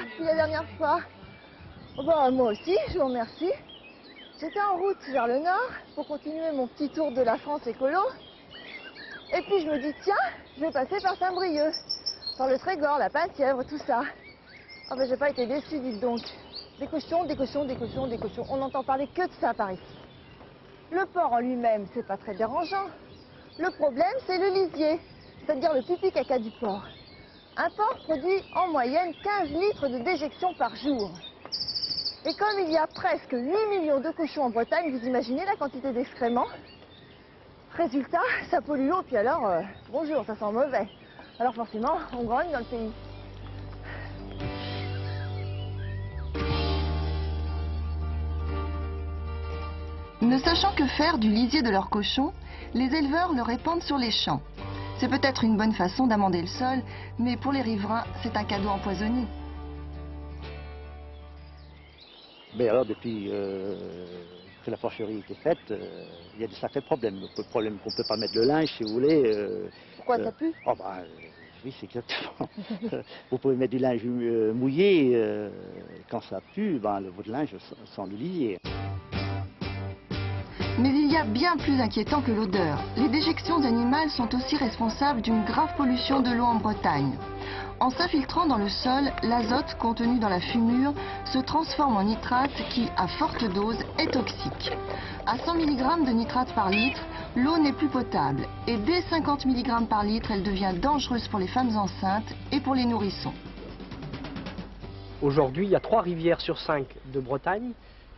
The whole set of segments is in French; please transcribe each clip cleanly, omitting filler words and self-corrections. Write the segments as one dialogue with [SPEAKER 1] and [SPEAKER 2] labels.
[SPEAKER 1] depuis la dernière fois? Oh bah, moi aussi, je vous remercie. J'étais en route vers le nord pour continuer mon petit tour de la France écolo. Et puis je me dis, tiens, je vais passer par Saint-Brieuc, par le Trégor, la Penthièvre, tout ça. Ah ben j'ai pas été déçue, dites donc. Des cochons, des cochons, des cochons, des cochons. On n'entend parler que de ça par ici. Le porc en lui-même, c'est pas très dérangeant. Le problème, c'est le lisier, c'est-à-dire le pipi caca du porc. Un porc produit en moyenne 15 litres de déjection par jour. Et comme il y a presque 8 millions de cochons en Bretagne, vous imaginez la quantité d'excréments? Résultat, ça pollue l'eau, puis alors, bonjour, ça sent mauvais. Alors forcément, on grogne dans le pays.
[SPEAKER 2] Ne sachant que faire du lisier de leurs cochons, les éleveurs le répandent sur les champs. C'est peut-être une bonne façon d'amender le sol, mais pour les riverains, c'est un cadeau empoisonné.
[SPEAKER 3] Mais alors, depuis que la porcherie a été faite, il y a des sacrés problèmes. Le problème qu'on ne peut pas mettre le linge, si vous voulez.
[SPEAKER 1] Pourquoi ça pue?
[SPEAKER 3] Oh bah, oui, c'est exactement. Vous pouvez mettre du linge mouillé, quand ça pue, ben, votre linge sent le lisier.
[SPEAKER 2] Mais il y a bien plus inquiétant que l'odeur. Les déjections animales sont aussi responsables d'une grave pollution de l'eau en Bretagne. En s'infiltrant dans le sol, l'azote contenu dans la fumure se transforme en nitrate qui, à forte dose, est toxique. À 100 mg de nitrate par litre, l'eau n'est plus potable. Et dès 50 mg par litre, elle devient dangereuse pour les femmes enceintes et pour les nourrissons.
[SPEAKER 4] Aujourd'hui, il y a 3 rivières sur 5 de Bretagne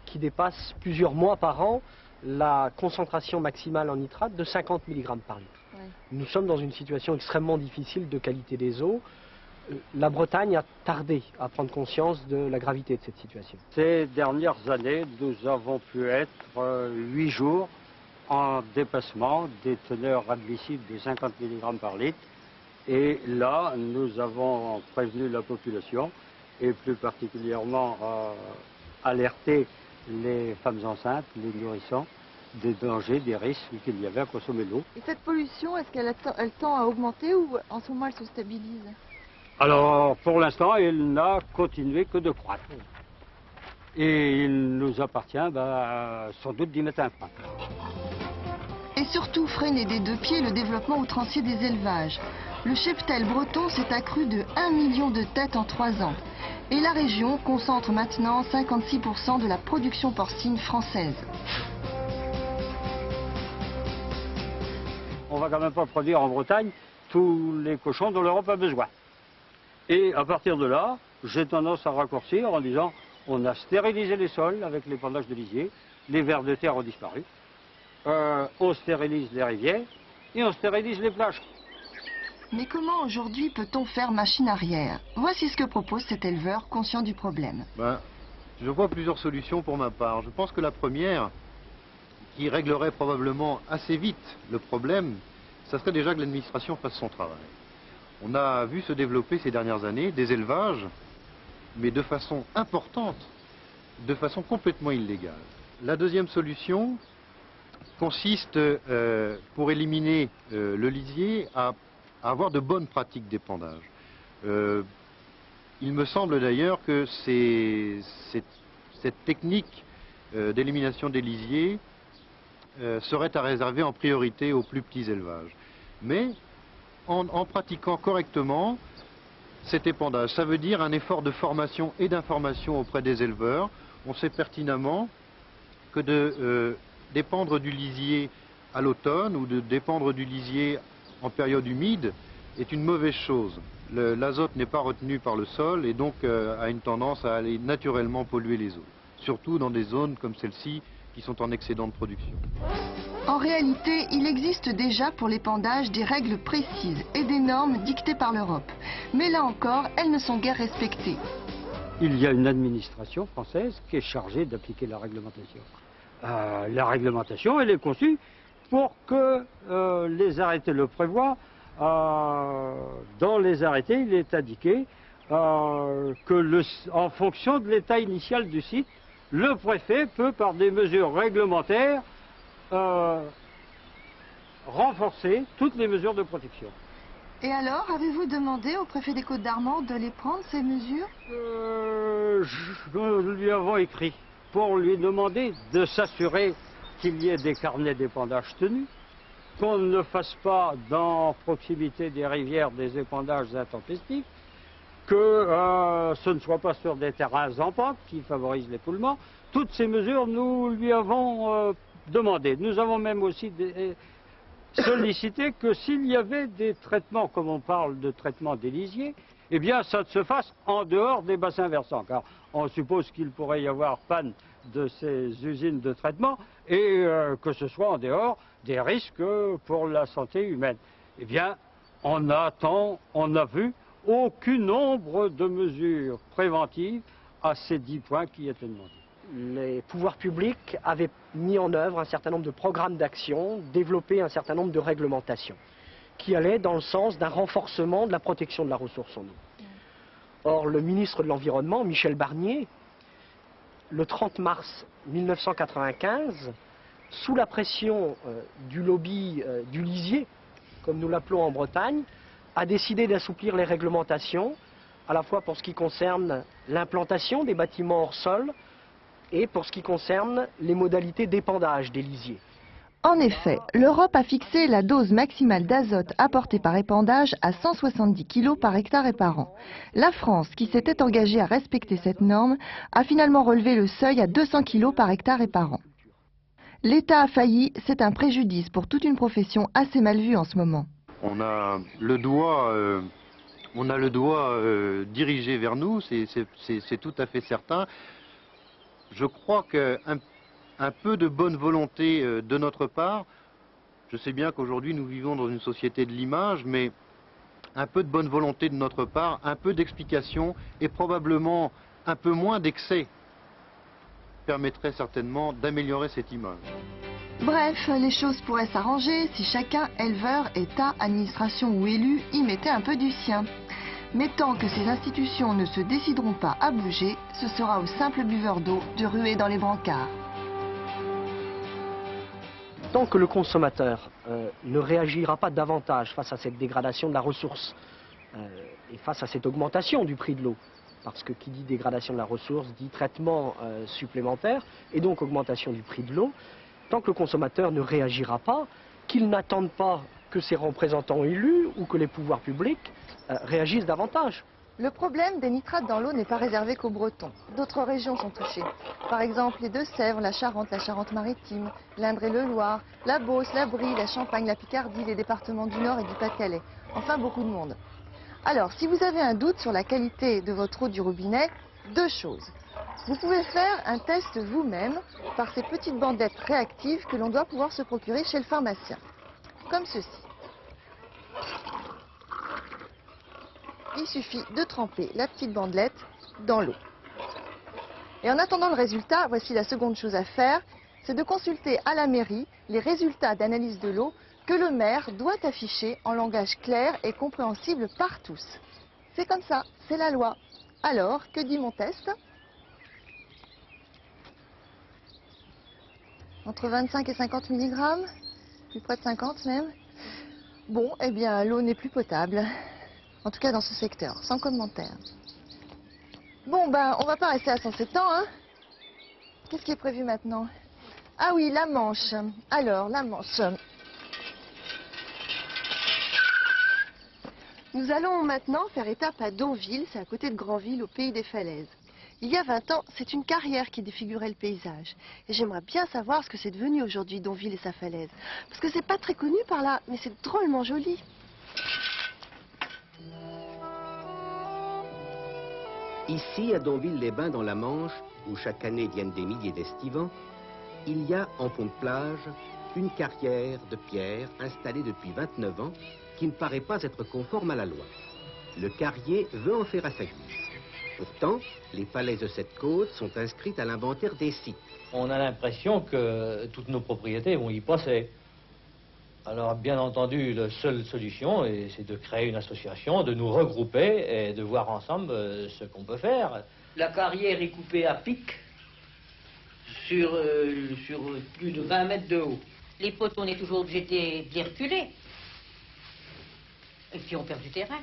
[SPEAKER 4] qui dépassent plusieurs mois par an la concentration maximale en nitrate de 50 mg par litre. Ouais. Nous sommes dans une situation extrêmement difficile de qualité des eaux. La Bretagne a tardé à prendre conscience de la gravité de cette situation.
[SPEAKER 5] Ces dernières années, nous avons pu être 8 jours en dépassement des teneurs admissibles de 50 mg par litre. Et là, nous avons prévenu la population et plus particulièrement alerté les femmes enceintes, les nourrissons, des dangers, des risques qu'il y avait à consommer l'eau.
[SPEAKER 1] Et cette pollution, est-ce qu'elle tend à augmenter ou en ce moment elle se stabilise?
[SPEAKER 5] Alors, pour l'instant, elle n'a continué que de croître. Et il nous appartient sans doute d'y mettre un frein.
[SPEAKER 2] Et surtout freiner des deux pieds le développement outrancier des élevages. Le cheptel breton s'est accru de 1 million de têtes en 3 ans. Et la région concentre maintenant 56% de la production porcine française.
[SPEAKER 5] On ne va quand même pas produire en Bretagne tous les cochons dont l'Europe a besoin. Et à partir de là, j'ai tendance à raccourcir en disant on a stérilisé les sols avec l'épandage de lisier, les vers de terre ont disparu, on stérilise les rivières et on stérilise les plages.
[SPEAKER 2] Mais comment aujourd'hui peut-on faire machine arrière? Voici ce que propose cet éleveur conscient du problème.
[SPEAKER 6] Je vois plusieurs solutions pour ma part. Je pense que la première, qui réglerait probablement assez vite le problème, ça serait déjà que l'administration fasse son travail. On a vu se développer ces dernières années des élevages, mais de façon importante, de façon complètement illégale. La deuxième solution consiste, pour éliminer le lisier, à avoir de bonnes pratiques d'épandage. Il me semble d'ailleurs que cette technique d'élimination des lisiers serait à réserver en priorité aux plus petits élevages. Mais en pratiquant correctement cet épandage, ça veut dire un effort de formation et d'information auprès des éleveurs. On sait pertinemment que d'épandre du lisier à l'automne ou de dépendre du lisier en période humide est une mauvaise chose. L'azote n'est pas retenu par le sol et donc a une tendance à aller naturellement polluer les eaux, surtout dans des zones comme celle-ci qui sont en excédent de production.
[SPEAKER 2] En réalité, il existe déjà pour l'épandage des règles précises et des normes dictées par l'Europe. Mais là encore, elles ne sont guère respectées.
[SPEAKER 5] Il y a une administration française qui est chargée d'appliquer la réglementation. La réglementation, elle est conçue pour que les arrêtés le prévoient. Dans les arrêtés, il est indiqué que en fonction de l'état initial du site, le préfet peut, par des mesures réglementaires, renforcer toutes les mesures de protection.
[SPEAKER 2] Et alors, avez-vous demandé au préfet des Côtes-d'Armor de les prendre, ces mesures?
[SPEAKER 5] Nous lui avons écrit pour lui demander de s'assurer qu'il y ait des carnets d'épandage tenus, qu'on ne fasse pas dans proximité des rivières des épandages intempestifs, que ce ne soit pas sur des terrains en pente qui favorisent l'écoulement. Toutes ces mesures, nous lui avons demandé. Nous avons même aussi sollicité que s'il y avait des traitements, comme on parle de traitement des lisiers, eh bien ça se fasse en dehors des bassins versants, car on suppose qu'il pourrait y avoir panne de ces usines de traitement et que ce soit en dehors des risques pour la santé humaine. Eh bien, on a vu aucun nombre de mesures préventives à ces 10 points qui étaient demandés.
[SPEAKER 4] Les pouvoirs publics avaient mis en œuvre un certain nombre de programmes d'action, développé un certain nombre de réglementations qui allaient dans le sens d'un renforcement de la protection de la ressource en eau. Or, le ministre de l'Environnement, Michel Barnier, le 30 mars 1995, sous la pression du lobby du lisier, comme nous l'appelons en Bretagne, a décidé d'assouplir les réglementations, à la fois pour ce qui concerne l'implantation des bâtiments hors sol et pour ce qui concerne les modalités d'épandage des lisiers.
[SPEAKER 2] En effet, l'Europe a fixé la dose maximale d'azote apportée par épandage à 170 kg par hectare et par an. La France, qui s'était engagée à respecter cette norme, a finalement relevé le seuil à 200 kg par hectare et par an. L'État a failli, c'est un préjudice pour toute une profession assez mal vue en ce moment.
[SPEAKER 6] On a le doigt dirigé vers nous, c'est tout à fait certain. Je crois qu'un peu de bonne volonté de notre part, je sais bien qu'aujourd'hui nous vivons dans une société de l'image, mais un peu de bonne volonté de notre part, un peu d'explication et probablement un peu moins d'excès permettrait certainement d'améliorer cette image.
[SPEAKER 2] Bref, les choses pourraient s'arranger si chacun, éleveur, État, administration ou élu, y mettait un peu du sien. Mais tant que ces institutions ne se décideront pas à bouger, ce sera aux simples buveurs d'eau de ruer dans les brancards.
[SPEAKER 4] Tant que le consommateur ne réagira pas davantage face à cette dégradation de la ressource et face à cette augmentation du prix de l'eau, parce que qui dit dégradation de la ressource dit traitement supplémentaire et donc augmentation du prix de l'eau, tant que le consommateur ne réagira pas, qu'il n'attende pas que ses représentants élus ou que les pouvoirs publics réagissent davantage.
[SPEAKER 1] Le problème des nitrates dans l'eau n'est pas réservé qu'aux Bretons. D'autres régions sont touchées. Par exemple, les Deux-Sèvres, la Charente-Maritime, l'Indre et le Loir, la Beauce, la Brie, la Champagne, la Picardie, les départements du Nord et du Pas-de-Calais. Enfin, beaucoup de monde. Alors, si vous avez un doute sur la qualité de votre eau du robinet, deux choses. Vous pouvez faire un test vous-même par ces petites bandelettes réactives que l'on doit pouvoir se procurer chez le pharmacien. Comme ceci. Il suffit de tremper la petite bandelette dans l'eau. Et en attendant le résultat, voici la seconde chose à faire, c'est de consulter à la mairie les résultats d'analyse de l'eau que le maire doit afficher en langage clair et compréhensible par tous. C'est comme ça, c'est la loi. Alors, que dit mon test? Entre 25 et 50 mg, plus près de 50 même. Bon, eh bien, l'eau n'est plus potable. En tout cas dans ce secteur, sans commentaire. Bon, ben, on va pas rester à 107 ans, hein. Qu'est-ce qui est prévu maintenant? Ah oui, la Manche. Alors, la Manche. Nous allons maintenant faire étape à Donville, c'est à côté de Granville, au pays des falaises. Il y a 20 ans, c'est une carrière qui défigurait le paysage. Et j'aimerais bien savoir ce que c'est devenu aujourd'hui, Donville et sa falaise. Parce que c'est pas très connu par là, mais c'est drôlement joli.
[SPEAKER 7] Ici, à Donville-les-Bains, dans la Manche, où chaque année viennent des milliers d'estivants, il y a en fond de plage une carrière de pierre installée depuis 29 ans qui ne paraît pas être conforme à la loi. Le carrier veut en faire à sa guise. Pourtant, les falaises de cette côte sont inscrites à l'inventaire des sites.
[SPEAKER 8] On a l'impression que toutes nos propriétés vont y passer. Alors, bien entendu, la seule solution, c'est de créer une association, de nous regrouper et de voir ensemble ce qu'on peut faire.
[SPEAKER 9] La carrière est coupée à pic sur plus de 20 mètres de haut. Les potes, on est toujours obligé de les reculer.
[SPEAKER 10] Et puis on perd du terrain,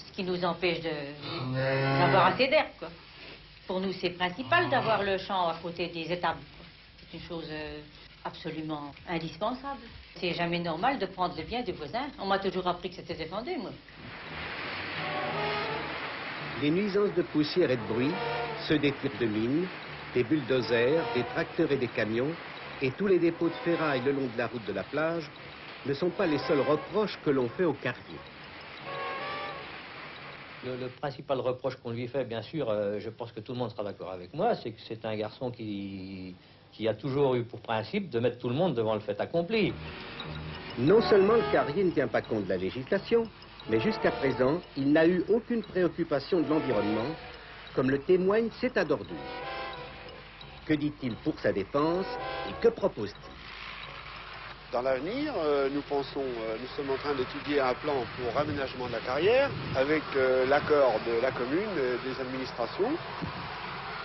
[SPEAKER 10] ce qui nous empêche d'avoir assez d'air, quoi. Pour nous, c'est principal d'avoir le champ à côté des étables. C'est une chose absolument indispensable. C'est jamais normal de prendre le bien du voisin. On m'a toujours appris que c'était défendu, moi.
[SPEAKER 7] Les nuisances de poussière et de bruit, ceux des tirs de mines, des bulldozers, des tracteurs et des camions, et tous les dépôts de ferraille le long de la route de la plage, ne sont pas les seuls reproches que l'on fait au carrier.
[SPEAKER 8] Le principal reproche qu'on lui fait, bien sûr, je pense que tout le monde sera d'accord avec moi, c'est que c'est un garçon qui a toujours eu pour principe de mettre tout le monde devant le fait accompli.
[SPEAKER 7] Non seulement le carrier ne tient pas compte de la législation, mais jusqu'à présent, il n'a eu aucune préoccupation de l'environnement, comme le témoigne cet d'ordure. Que dit-il pour sa défense et que propose-t-il?
[SPEAKER 11] Dans l'avenir, nous sommes en train d'étudier un plan pour raménagement de la carrière avec l'accord de la commune, des administrations.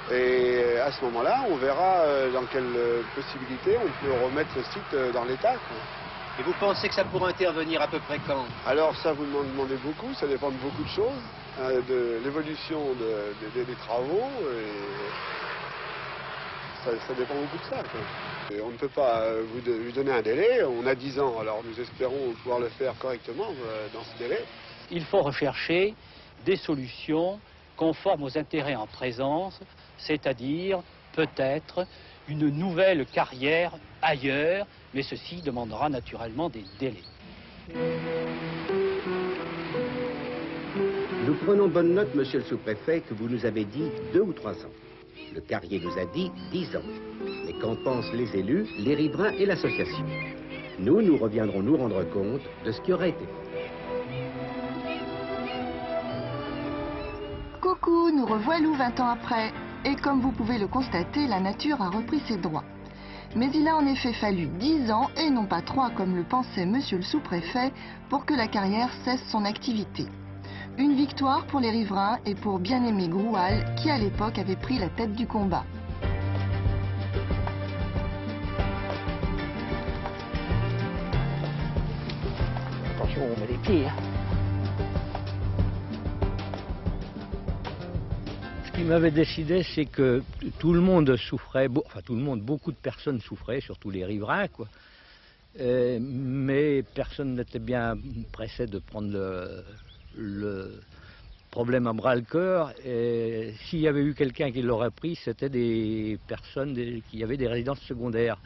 [SPEAKER 11] Et à ce moment-là, on verra dans quelle possibilité on peut remettre le site dans l'état.
[SPEAKER 7] Et vous pensez que ça pourra intervenir à peu près quand?
[SPEAKER 11] Alors ça, vous m'en demandez beaucoup, ça dépend de beaucoup de choses, de l'évolution des travaux, et ça dépend beaucoup de ça, quoi. Et on ne peut pas vous donner un délai, on a 10 ans, alors nous espérons pouvoir le faire correctement dans ce délai.
[SPEAKER 12] Il faut rechercher des solutions conformes aux intérêts en présence, c'est-à-dire peut-être une nouvelle carrière ailleurs, mais ceci demandera naturellement des délais.
[SPEAKER 7] Nous prenons bonne note, monsieur le sous-préfet, que vous nous avez dit 2 ou 3 ans. Le carrier nous a dit 10 ans. Mais qu'en pensent les élus, les riverains et l'association? Nous reviendrons nous rendre compte de ce qui aurait été fait.
[SPEAKER 2] Coucou, nous revoilà 20 ans après. Et comme vous pouvez le constater, la nature a repris ses droits. Mais il a en effet fallu 10 ans, et non pas 3 comme le pensait monsieur le sous-préfet, pour que la carrière cesse son activité. Une victoire pour les riverains et pour bien-aimé Groual, qui à l'époque avait pris la tête du combat.
[SPEAKER 3] Attention, on met les pieds. Hein.
[SPEAKER 5] Ce qui m'avait décidé, c'est que tout le monde souffrait, enfin tout le monde, beaucoup de personnes souffraient, surtout les riverains, quoi. Mais personne n'était bien pressé de prendre le problème à bras-le-corps. Et s'il y avait eu quelqu'un qui l'aurait pris, c'était des personnes qui avaient des résidences secondaires.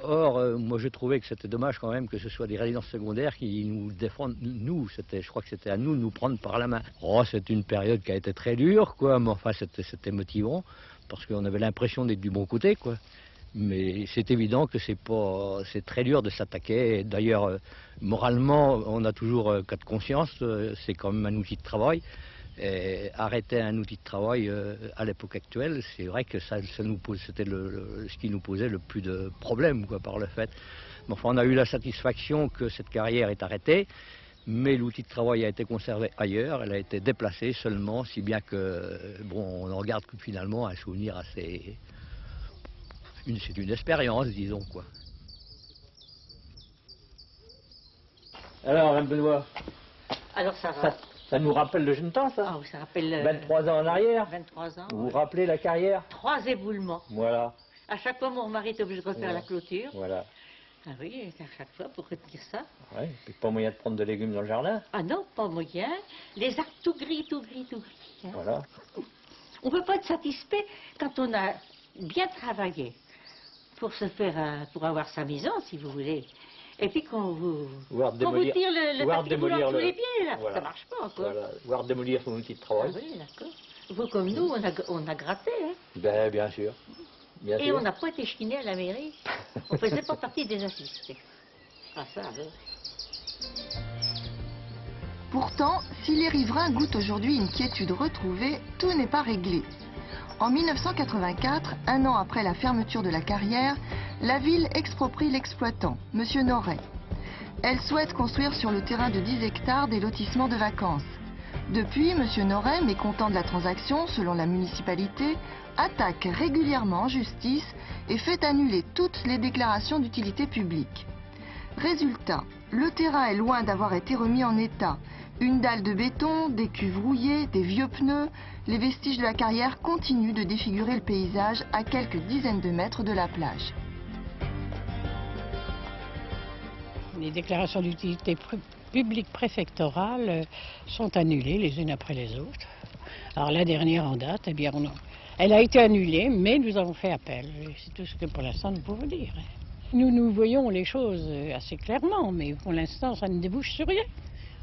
[SPEAKER 5] Or, moi je trouvais que c'était dommage quand même que ce soit des résidences secondaires qui nous défendent, nous, je crois que c'était à nous de nous prendre par la main. Oh, c'est une période qui a été très dure, quoi, mais enfin c'était motivant, parce qu'on avait l'impression d'être du bon côté, quoi. Mais c'est évident que c'est très dur de s'attaquer. D'ailleurs, moralement, on a toujours cas de conscience, c'est quand même un outil de travail. Et arrêter un outil de travail à l'époque actuelle, c'est vrai que c'était ce qui nous posait le plus de problèmes, quoi, par le fait. Mais enfin, on a eu la satisfaction que cette carrière est arrêtée, mais l'outil de travail a été conservé ailleurs, elle a été déplacée seulement, si bien que, bon, on en garde finalement un souvenir assez... C'est une expérience, disons, quoi.
[SPEAKER 8] Alors, Mme Benoît,
[SPEAKER 10] Alors ça va.
[SPEAKER 8] ça nous rappelle le jeune temps, ça?
[SPEAKER 10] Ah, ça rappelle...
[SPEAKER 8] 23 ans en arrière.
[SPEAKER 10] 23 ans.
[SPEAKER 8] Vous vous rappelez la carrière?
[SPEAKER 10] 3 éboulements.
[SPEAKER 8] Voilà.
[SPEAKER 10] À chaque fois, mon mari est obligé de refaire la clôture.
[SPEAKER 8] Voilà.
[SPEAKER 10] Ah oui, à chaque fois pour retenir ça.
[SPEAKER 8] Ouais, puis pas moyen de prendre de légumes dans le jardin.
[SPEAKER 10] Ah non, pas moyen. Les arbres tout gris, tout gris, tout gris. Hein.
[SPEAKER 8] Voilà.
[SPEAKER 10] On ne peut pas être satisfait quand on a bien travaillé pour pour avoir sa maison, si vous voulez. Et puis qu'on vous tire le tapis roulant sous les pieds, là, voilà. Ça marche pas, quoi.
[SPEAKER 8] Voilà, voire démolir son outil de travail.
[SPEAKER 10] Ah oui, d'accord. Vous comme nous, on a gratté, hein.
[SPEAKER 8] Ben, bien sûr. Bien
[SPEAKER 10] Et
[SPEAKER 8] sûr.
[SPEAKER 10] on n'a pas été chiné à la mairie. On ne faisait pas partie des assistés. Ah ça, alors.
[SPEAKER 2] Pourtant, si les riverains goûtent aujourd'hui une quiétude retrouvée, tout n'est pas réglé. En 1984, un an après la fermeture de la carrière, la ville exproprie l'exploitant, M. Noret. Elle souhaite construire sur le terrain de 10 hectares des lotissements de vacances. Depuis, M. Noret, mécontent de la transaction, selon la municipalité, attaque régulièrement en justice et fait annuler toutes les déclarations d'utilité publique. Résultat, Le terrain est loin d'avoir été remis en état. Une dalle de béton, des cuves rouillées, des vieux pneus, les vestiges de la carrière continuent de défigurer le paysage à quelques dizaines de mètres de la plage.
[SPEAKER 13] Les déclarations d'utilité publique préfectorale sont annulées les unes après les autres. Alors la dernière en date, eh bien, elle a été annulée, mais nous avons fait appel. C'est tout ce que pour l'instant nous pouvons dire. Nous voyons les choses assez clairement, mais pour l'instant ça ne débouche sur rien.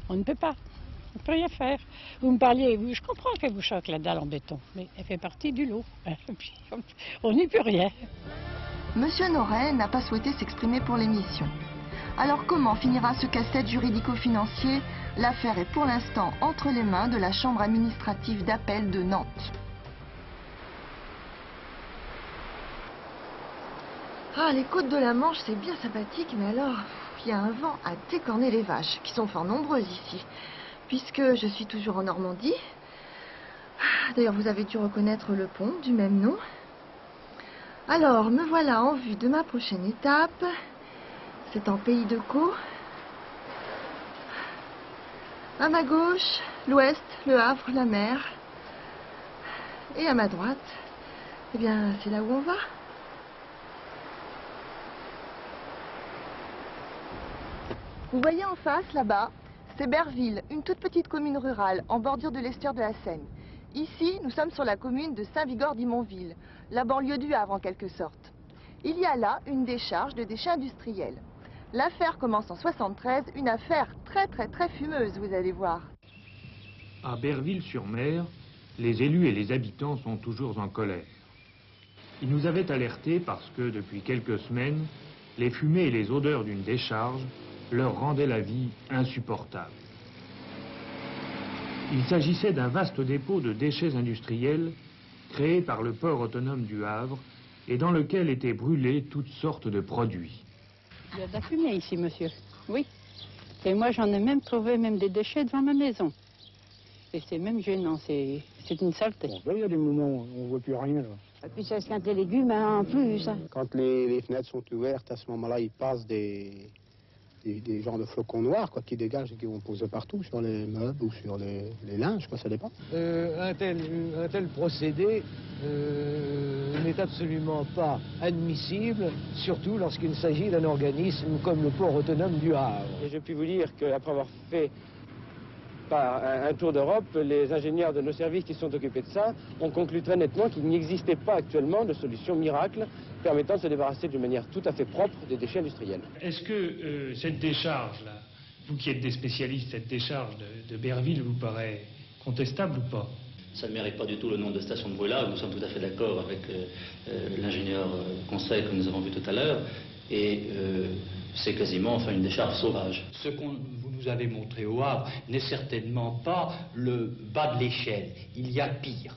[SPEAKER 13] On ne peut pas. On ne peut rien faire. Vous me parliez, je comprends qu'elle vous choque la dalle en béton, mais elle fait partie du lot. On n'y peut rien.
[SPEAKER 2] Monsieur Noret n'a pas souhaité s'exprimer pour l'émission. Alors comment finira ce casse-tête juridico-financier? L'affaire est pour l'instant entre les mains de la Chambre administrative d'appel de Nantes.
[SPEAKER 1] Ah, les côtes de la Manche, c'est bien sympathique, mais alors, il y a un vent à décorner les vaches, qui sont fort nombreuses ici, puisque je suis toujours en Normandie. D'ailleurs, vous avez dû reconnaître le pont du même nom. Alors, me voilà en vue de ma prochaine étape. C'est en Pays de Caux. À ma gauche, l'ouest, le Havre, la mer. Et à ma droite, eh bien, c'est là où on va. Vous voyez en face, là-bas, c'est Berville, une toute petite commune rurale en bordure de l'estuaire de la Seine. Ici, nous sommes sur la commune de Saint-Vigor-d'Imonville, la banlieue du Havre en quelque sorte. Il y a là une décharge de déchets industriels. L'affaire commence en 73, une affaire très fumeuse, vous allez voir.
[SPEAKER 14] À Berville-sur-Mer, les élus et les habitants sont toujours en colère. Ils nous avaient alertés parce que, depuis quelques semaines, les fumées et les odeurs d'une décharge leur rendaient la vie insupportable. Il s'agissait d'un vaste dépôt de déchets industriels créé par le port autonome du Havre et dans lequel étaient brûlés toutes sortes de produits.
[SPEAKER 13] Il y a de la fumée ici, monsieur. Oui. Et moi, j'en ai même trouvé des déchets devant ma maison. Et c'est même gênant, c'est une saleté.
[SPEAKER 15] Bon, il y a des moments où on ne voit plus rien, là.
[SPEAKER 16] Et puis ça esquinte les légumes en plus.
[SPEAKER 11] Quand les fenêtres sont ouvertes, à ce moment-là, il passe des genres de flocons noirs qui dégagent et qui vont poser partout, sur les meubles ou sur les linges, ça dépend.
[SPEAKER 17] Un tel procédé n'est absolument pas admissible, surtout lorsqu'il s'agit d'un organisme comme le port autonome du Havre.
[SPEAKER 18] Et je puis vous dire qu'après avoir fait un tour d'Europe, les ingénieurs de nos services qui sont occupés de ça ont conclu très nettement qu'il n'existait pas actuellement de solution miracle permettant de se débarrasser d'une manière tout à fait propre des déchets industriels.
[SPEAKER 14] Est-ce que cette décharge-là, vous qui êtes des spécialistes, cette décharge de Berville vous paraît contestable ou pas?
[SPEAKER 19] Ça ne mérite pas du tout le nom de station de brûlage. Nous sommes tout à fait d'accord avec l'ingénieur conseil que nous avons vu tout à l'heure. Et c'est quasiment une décharge sauvage.
[SPEAKER 8] Ce que vous nous avez montré au Havre n'est certainement pas le bas de l'échelle. Il y a pire.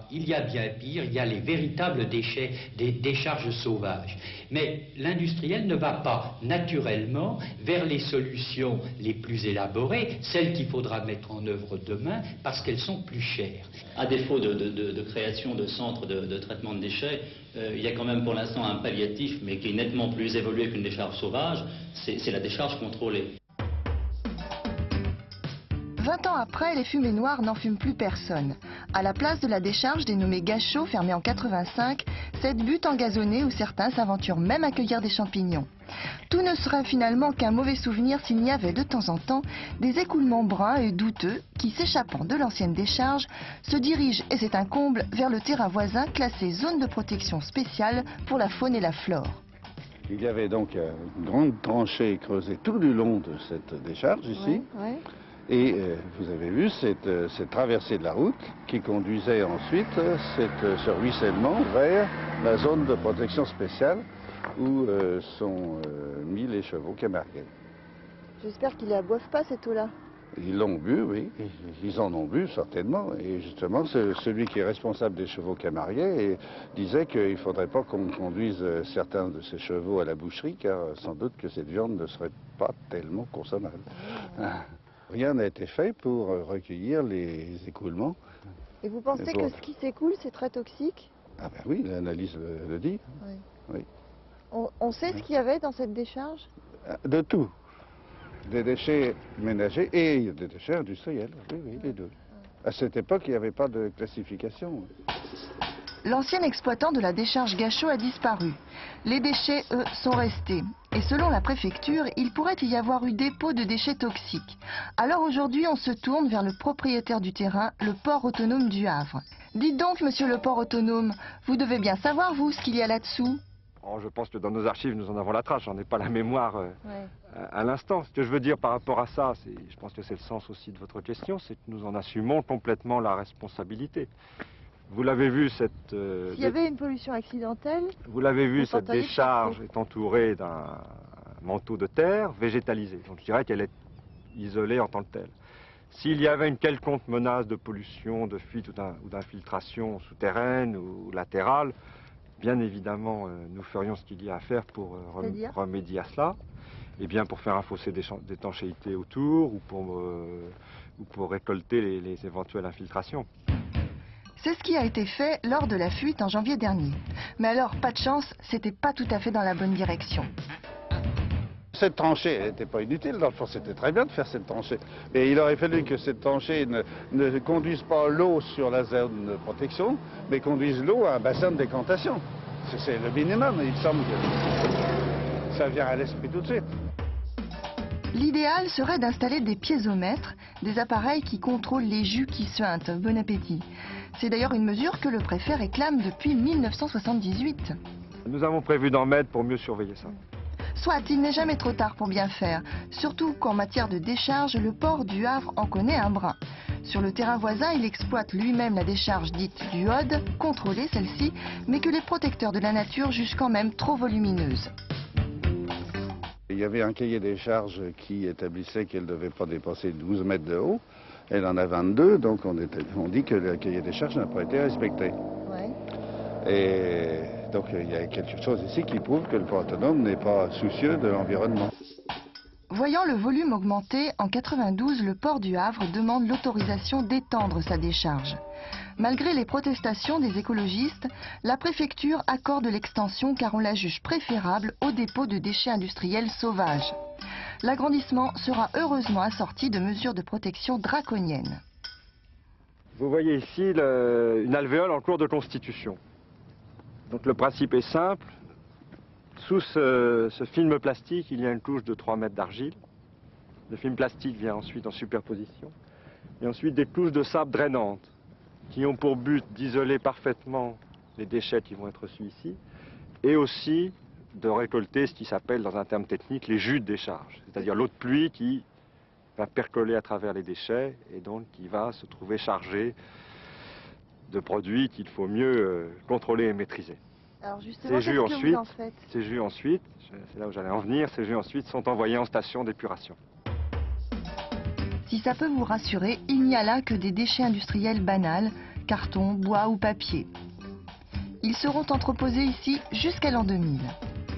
[SPEAKER 8] Il y a bien pire, il y a les véritables déchets, des décharges sauvages. Mais l'industriel ne va pas naturellement vers les solutions les plus élaborées, celles qu'il faudra mettre en œuvre demain, parce qu'elles sont plus chères.
[SPEAKER 19] À défaut de création de centres de traitement de déchets, il y a quand même pour l'instant un palliatif, mais qui est nettement plus évolué qu'une décharge sauvage, c'est la décharge contrôlée.
[SPEAKER 2] 20 ans après, les fumées noires n'en fument plus personne. À la place de la décharge dénommée Gachot, fermée en 85, cette butte engazonnée où certains s'aventurent même à cueillir des champignons. Tout ne serait finalement qu'un mauvais souvenir s'il n'y avait de temps en temps des écoulements bruns et douteux qui, s'échappant de l'ancienne décharge, se dirigent, et c'est un comble, vers le terrain voisin classé zone de protection spéciale pour la faune et la flore.
[SPEAKER 20] Il y avait donc une grande tranchée creusée tout du long de cette décharge ici.
[SPEAKER 1] Ouais.
[SPEAKER 20] Et vous avez vu cette traversée de la route qui conduisait ensuite ce ruissellement vers la zone de protection spéciale où sont mis les chevaux camarguais.
[SPEAKER 1] J'espère qu'ils ne la boivent pas cette eau-là.
[SPEAKER 20] Ils l'ont bu, oui. Ils en ont bu, certainement. Et justement, celui qui est responsable des chevaux camarguais disait qu'il ne faudrait pas qu'on conduise certains de ces chevaux à la boucherie, car sans doute que cette viande ne serait pas tellement consommable. Rien n'a été fait pour recueillir les écoulements.
[SPEAKER 1] Et vous pensez que ce qui s'écoule, c'est très toxique?
[SPEAKER 20] Ah ben oui, l'analyse le dit.
[SPEAKER 1] Oui.
[SPEAKER 20] Oui.
[SPEAKER 1] On sait ce qu'il y avait dans cette décharge?
[SPEAKER 20] De tout. Des déchets ménagers et des déchets industriels, oui, oui, les deux. À cette époque, il n'y avait pas de classification.
[SPEAKER 2] L'ancien exploitant de la décharge Gachot a disparu. Les déchets, eux, sont restés. Et selon la préfecture, il pourrait y avoir eu dépôt de déchets toxiques. Alors aujourd'hui, on se tourne vers le propriétaire du terrain, le port autonome du Havre. Dites donc, monsieur le port autonome, vous devez bien savoir, vous, ce qu'il y a là-dessous.
[SPEAKER 21] Oh, je pense que dans nos archives, nous en avons la trace. J'en ai pas la mémoire à l'instant. Ce que je veux dire par rapport à ça, je pense que c'est le sens aussi de votre question, c'est que nous en assumons complètement la responsabilité. Vous l'avez vu,
[SPEAKER 1] S'il y avait une pollution accidentelle...
[SPEAKER 21] Vous l'avez vu, cette décharge est entourée d'un manteau de terre végétalisé. Donc je dirais qu'elle est isolée en tant que telle. S'il y avait une quelconque menace de pollution, de fuite ou d'infiltration souterraine ou latérale, bien évidemment, nous ferions ce qu'il y a à faire pour remédier à cela. Et bien pour faire un fossé d'étanchéité autour ou pour récolter les éventuelles infiltrations.
[SPEAKER 2] C'est ce qui a été fait lors de la fuite en janvier dernier. Mais alors, pas de chance, c'était pas tout à fait dans la bonne direction.
[SPEAKER 20] Cette tranchée, elle n'était pas inutile, dans le fond, c'était très bien de faire cette tranchée. Mais il aurait fallu que cette tranchée ne conduise pas l'eau sur la zone de protection, mais conduise l'eau à un bassin de décantation. C'est le minimum, il semble que ça vient à l'esprit tout de suite.
[SPEAKER 2] L'idéal serait d'installer des piézomètres, des appareils qui contrôlent les jus qui suintent. Bon appétit. C'est d'ailleurs une mesure que le préfet réclame depuis 1978.
[SPEAKER 21] Nous avons prévu d'en mettre pour mieux surveiller ça.
[SPEAKER 2] Soit, il n'est jamais trop tard pour bien faire. Surtout qu'en matière de décharge, le port du Havre en connaît un brin. Sur le terrain voisin, il exploite lui-même la décharge dite du Hode, contrôlée celle-ci, mais que les protecteurs de la nature jugent quand même trop volumineuse.
[SPEAKER 20] Il y avait un cahier des charges qui établissait qu'elle ne devait pas dépasser 12 mètres de haut. Elle en a 22, donc on dit que le cahier des charges n'a pas été respecté.
[SPEAKER 1] Ouais.
[SPEAKER 20] Et donc il y a quelque chose ici qui prouve que le port autonome n'est pas soucieux de l'environnement.
[SPEAKER 2] Voyant le volume augmenter, en 92, le port du Havre demande l'autorisation d'étendre sa décharge. Malgré les protestations des écologistes, la préfecture accorde l'extension car on la juge préférable au dépôt de déchets industriels sauvages. L'agrandissement sera heureusement assorti de mesures de protection draconiennes.
[SPEAKER 21] Vous voyez ici une alvéole en cours de constitution. Donc le principe est simple. Sous ce film plastique, il y a une couche de 3 mètres d'argile. Le film plastique vient ensuite en superposition. Et ensuite des couches de sable drainantes qui ont pour but d'isoler parfaitement les déchets qui vont être reçus ici et aussi de récolter ce qui s'appelle dans un terme technique les jus de décharge, c'est-à-dire l'eau de pluie qui va percoler à travers les déchets et donc qui va se trouver chargé de produits qu'il faut mieux contrôler et maîtriser.
[SPEAKER 1] Alors justement, qu'est-ce que vous en faites ?
[SPEAKER 21] Ces jus ensuite, c'est là où j'allais en venir, ces jus ensuite sont envoyés en station d'épuration.
[SPEAKER 2] Si ça peut vous rassurer, il n'y a là que des déchets industriels banals, carton, bois ou papier. Ils seront entreposés ici jusqu'à l'an 2000.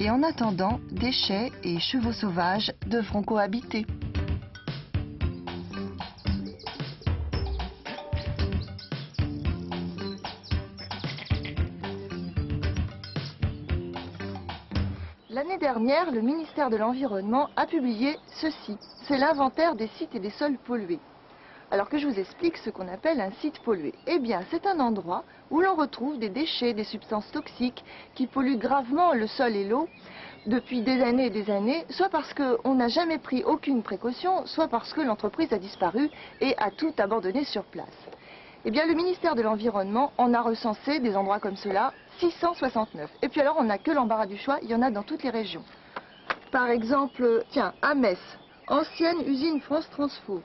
[SPEAKER 2] Et en attendant, déchets et chevaux sauvages devront cohabiter.
[SPEAKER 1] L'année dernière, le ministère de l'Environnement a publié ceci. C'est l'inventaire des sites et des sols pollués. Alors que je vous explique ce qu'on appelle un site pollué. Eh bien, c'est un endroit où l'on retrouve des déchets, des substances toxiques qui polluent gravement le sol et l'eau depuis des années, soit parce qu'on n'a jamais pris aucune précaution, soit parce que l'entreprise a disparu et a tout abandonné sur place. Eh bien, le ministère de l'Environnement en a recensé des endroits comme cela, 669. Et puis alors, on n'a que l'embarras du choix, il y en a dans toutes les régions. Par exemple, tiens, à Metz, ancienne usine France Transfo.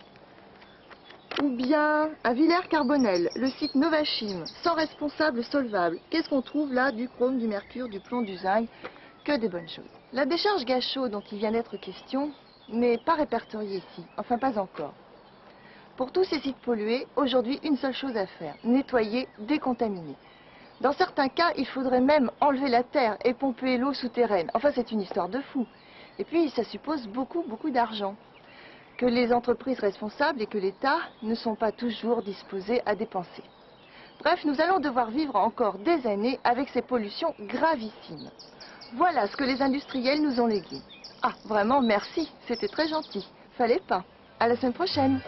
[SPEAKER 1] Ou bien à Villers-Carbonel, le site Novachim, sans responsable solvable. Qu'est-ce qu'on trouve là? Du chrome, du mercure, du plomb, du zinc, que des bonnes choses. La décharge Gachot dont il vient d'être question n'est pas répertoriée ici, enfin pas encore. Pour tous ces sites pollués, aujourd'hui, une seule chose à faire, nettoyer, décontaminer. Dans certains cas, il faudrait même enlever la terre et pomper l'eau souterraine. Enfin, c'est une histoire de fou. Et puis, ça suppose beaucoup d'argent que les entreprises responsables et que l'État ne sont pas toujours disposés à dépenser. Bref, nous allons devoir vivre encore des années avec ces pollutions gravissimes. Voilà ce que les industriels nous ont légué. Ah, vraiment, merci, c'était très gentil. fallait pas. À la semaine prochaine.